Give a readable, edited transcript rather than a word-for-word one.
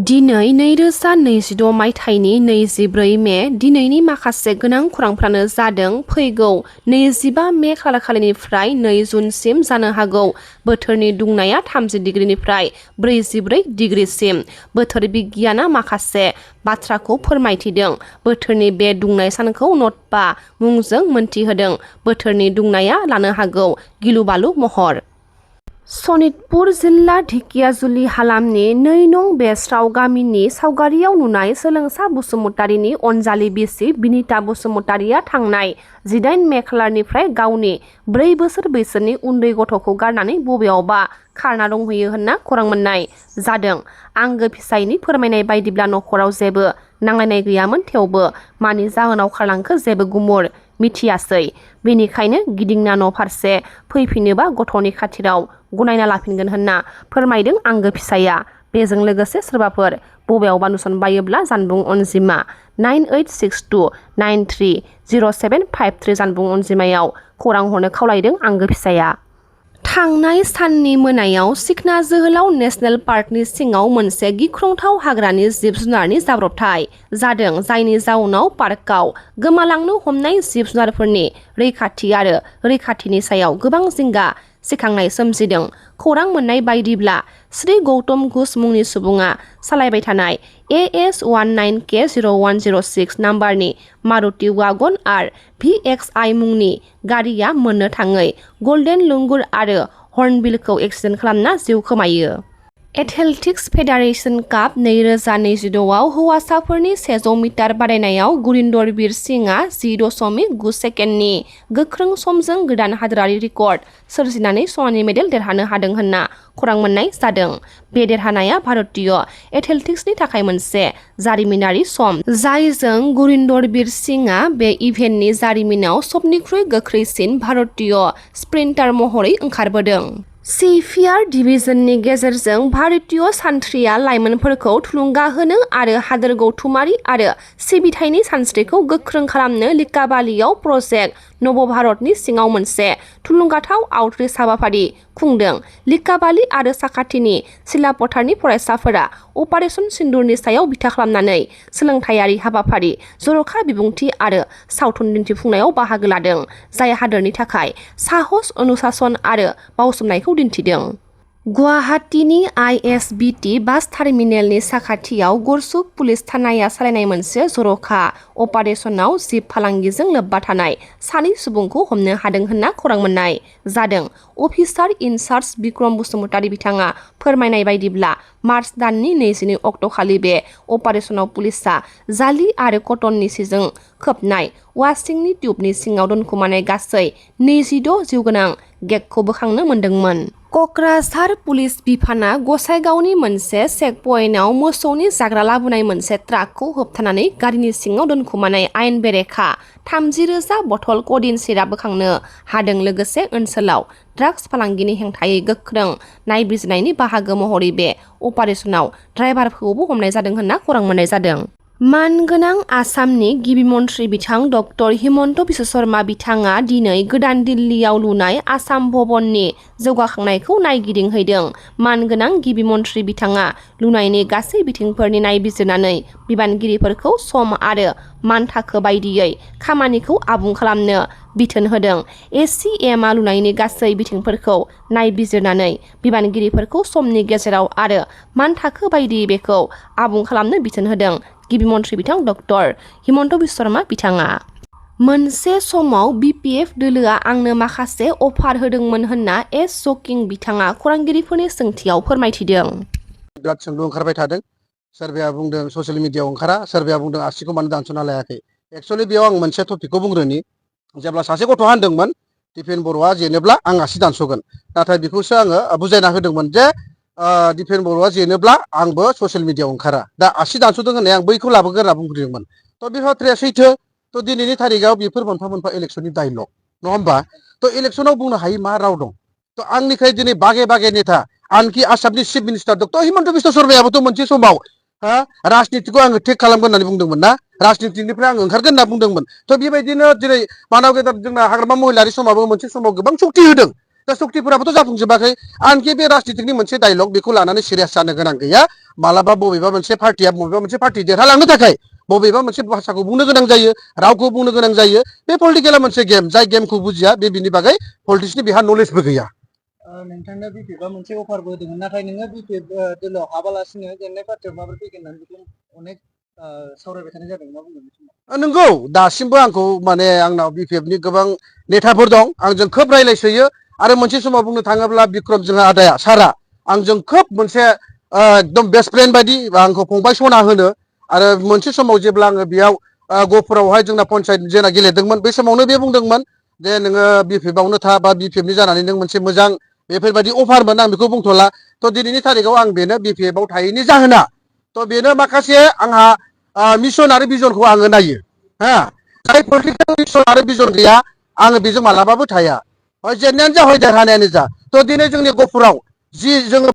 दिनै 2026 मायथाइनि 24 मे दिनैनि माखासे गोनां खौरांफ्रानो जादों फैगौ 25 मे खालारखालिनिफ्राय 2 जुनसिम जानो हागौ बोथोरनि दुंनाया 30 डिग्रीनिफ्राय 44 डिग्रीसिम। बोथोर बिगियाना माखासे बाथ्राखौ फोरमायथिदों। बोथोरनि बे दुंनाय सानखौ नटपा मुंजों मोनथिहोदों। बोथोरनि दुंनाया लानो हागौ गिलु-बालु महर। सनितपुर जिल्ला ढेकियाजुलि हालामनि 2 नं बेस्राव गामिनि सावगारियाव नुनाय सोलोंसा बसुमतारीनि अनजालि बिसि बिनिता बसुमतारीया थांनाय 18 मे खालारनिफ्राय गावनि 4 बोसोर बैसोनि उन्दै गथ'खौ गारनानै बबेयावबा खारना दंहैयो होनना खौरां मोननाय जादों। आंगो फिसायनि फोरमायनाय बायदिब्ला नखराव जेबो नांलायनाय गैयामोन, थेवबो मानि जाहोनाव खारलांखो जेबो गुमुर मिथियासै। बेनिखायनो गिदिंना न' फारसे फैफिनोबा गथ'नि खाथिराव गनायना लाफिनगोन होनना फोरमायदों आंगो फिसाया। बेजों लोगोसे सोरबाफोर बबेयावबा नुसनबायोब्ला जानबुं अनजिमा 9862930753 जानबुं अनजिमायाव खौरां हरनो खावलायदों आंगो फिसाया। थांनाय साननि मोनायाव सिखना जोहोलाव नेशनेल पार्कनि सिङाव मोनसे गिख्रंथाव हाग्रानि जिब-जुनारनि जाब्रबथाय जादों, जायनि जाउनाव पार्कआव गोमालांनो हमनाय जिब-जुनारफोरनि रैखाथि आरो रैखाथिनि सायाव गोबां जिंगा सिखांनाय सोमजिदों। खौरां मोननाय बायदिब्ला श्री गौतम घोष मुंनि सुबुङा सालायबाय थानाय AS19K0106 नाम्बारनि मारुति वागन आर VXI मुंनि गारिया मोननो थाङै गल्डेन लंगुर आरो हर्नबिलखौ एक्सिडेन्ट खालामना जिउ खोमायो। एथलेटिक्स फेडारेशन काप 2026 आव हौवासाफोरनि 100 मिटार बादायनायाव गुरिन्दर बीर सिंहआ 10.9 सेकेन्डनि गोख्रों समजों गोदान हादोरारि रेकर्ड सोरजिनानै सनानि मेडेल देरहानो हादों होनना खौरां मोननाय जादों। बे देरहानाया भारतीय एथलेटिक्सनि थाखाय मोनसे जारिमिनारि सम, जायजों गुरिन्दर बीर सिंहआ बे इभेन्टनि जारिमिनाव सबनिख्रुइ गोख्रैसिन भारतीय स्प्रिन्टार महरै ओंखारबोदों। सीपीआर डिभिजननि गेजेरजों भारतीय सानथ्रिया लाइमोनफोरखौ थुलुंगा होनो आरो हादोर गौथुमारि आरो सिबिथायनि सानस्रिखौ गोख्रों खालामनो लिकाबालीआव प्रजेक्ट नवभारतनि सिङाव मोनसे थुलुंगाथाव आउटरीच हाबाफारि खुंदों। लिकाबाली आरो साखाथिनि सिलापथारनि फरायसाफोरा अपारेशन सिन्दुरनि सायाव बिथा खालामनानै सोलोंथायारि हाबाफारि, जर'खा बिबुंथि आरो सावथुन दिन्थिफुंनायाव बाहागो लादों, जाय हादोरनि थाखाय साहस, अनुशासन आरो बावसोमनायखौ दिन्थिदों। गुवाहाटीनि ISBT बास टार्मिनेलनि साखाथियाव गरसुक पुलिस थानाया सालायनाय मोनसे जर'खा अपारेशनाव जिब फालांगिजों लोब्बा थानाय 2 सुबुंखौ हमनो हादों होनना खौरां मोननाय जादों। अफिसार इनचार्ज बिक्रम बसुमतारी बिथाङा फोरमायनाय बायदिब्ला मार्च दाननि 22 अक्ट'खालि बे अपारेशनाव पुलिसआ जाली आरो कटननि सिजों खोबनाय वाशिंनि टिउबनि सिङाव दोनखुमानाय गासै 26 जिउगोनां गेगखौ बोखांनो मोन्दोंमोन। क'क्राझार पुलिस बिफाना गसाइगावनि मोनसे चेकपइन्टआव मोसौनि जाग्रा लाबोनाय मोनसे ट्राकखौ होबथानानै गारिनि सिङाव दोनखुमानाय आयेन बेरेखा 30,000 बथल क'डिन सिराप बोखांनो हादों। लोगोसे ओनसोलाव ड्राग्स फालांगिनि हेंथायै गोख्रों नायबिजिरनायनि बाहागो महरै बे अपारेशनाव ड्राइभारखौबो हमनाय जादों होनना खौरां मोननाय जादों। मानगोनां आसामनि गिबि मन्थ्रि बिथां डक्टर हिमन्त बिश्व शर्मा बिथाङा दिनै गोदान दिल्लीयाव लुनाय आसाम भवननि जौगाखांनायखौ नायगिदिंहैदों। मानगोनां गिबि मन्थ्रि बिथाङा लुनायनि गासै बिथिंफोरनि नायबिजिरनानै बिबानगिरिफोरखौ सम आरो मानथाखो बायदियै खामानिखौ आबुं खालामनो बिथोन होदों। ACMआ लुनायनि गासै बिथिंफोरखौ नायबिजिरनानै बिबानगिरिफोरखौ समनि गेजेराव आरो मानथाखो बायदियै बेखौ आबुं खालामनो बिथोन होदों। गिबि मन्थ्रि बिथां डक्टर हिमन्त बिश्व शर्मा बिथाङा मोनसे समाव BPF दोलोआ आंनो माखासे अफार होदोंमोन होनना एस जकिं बिथाङा खौरांगिरिफोरनि सोंथियाव फोरमायथिदों। बिराद सोंलु ओंखारबाय थादों। सोरबाया बुंदों ससियेल मिडियायाव ओंखारा, सोरबाया बुंदों आसिखौ मानो दानस'ना लायाखै। एक्सुवेलि बेयाव आं मोनसे टपिकखौ बुंग्रोनि। जेब्ला सासे गथ'आ होनदोंमोन दिपेन बर'आ जेनोब्ला आं आसि दानस'गोन, नाथाय बेखौसो आङो बुजायना होदोंमोन जे दिपेन बर'आ जेनोब्ला आंबो ससियेल मिडियायाव ओंखारा। दा आसि दानस'दों होननाय आं बैखौ लाबोगोन होनना बुंग्रोदोंमोन। थ' बे बाथ्राया सैथो। थ' दिनैनि थारिखआव बेफोर मोनफा मोनफा इलेक्सननि डायलग, नङा होमबा? थ' इलेक्सनाव बुंनो हायै मा राव दं? थ' आंनिफ्राय दिनै बागे बागे नेता आनखि आसामनि chief minister doctor Himanta Biswa शर्मायाबोथ' मोनसे समाव राजनितिखौ आङो टेक खालामगोन होननानै बुंदोंमोन ना, राजनितिनिफ्राय आं ओंखारगोन होनना बुंदोंमोन। थ' बेबायदिनो दिनै मानव गेदार जोंना हाग्रामा महिलारि समाबो मोनसे समाव गोबां सक्ति होदों। दा सक्तिफोराबोथ' जाफुंजोबाखै आनखि बे राजनितिनि मोनसे डायलग बेखौ लानानै सिरियास जानो गोनां गैया मालाबा बबेबा मोनसे पार्टिया बबेबा मोनसे पार्टि देरहालांनो थाखाय बबेबा मोनसे भाषाखौ बुंनो गोनां जायो रावखौ बुंनो गोनां जायो बे पलिटिकेला मोनसे गेम जाय गेमखौ बुजिया बे बिनि बागै पलिटिक्सनि बेहा नलेजबो गैया नोंथांनो बिपिएफआ मोनसे अफारबो होदोंमोन नाथाय नोङो बिपिएफ दोलोआव हाबालासिनो जेननाय पार्टियाव माबोरै फैगोन होननानै बेखौ अनेक सावरायबाय थानाय जादों मा बुंगोन नंगौ दासिमबो आंखौ माने आंनाव बिपिएफनि गोबां नेताफोर दं आंजों खोब रायलायसोयो आरो मोनसे समाव बुंनो थाङोब्ला बिक्रम जोंहा आदाया सारा आंजों खोब मोनसे एकदम बेस्ट फ्रेन्ड बायदि आंखौ फंबाय सना होनो आरो मोनसे समाव जेब्ला आङो बेयाव गहपुरावहाय जोंना पन्सायत जेना गेलेदोंमोन बे समावनो बे बुंदोंमोन जे नोङो बिपिएफआवनो था बा बिपिएफनि जानानै नों मोनसे मोजां बेफोरबायदि अफारमोन आं बेखौ बुंथ'ला थ' दिनैनि थारिखाव आं बेनो बिपिएफआव थायैनि जाहोना थ' बेनो माखासे आंहा मिशन आरो भिजनखौ आङो नायो हा जाय पलिटिकेल मिशन आरो भिजन गैया आङो बेजों मालाबाबो थाया जेननायानो जा हय देरहानायानो जा थ' दिनै जोंनि गहपुराव जि जोङो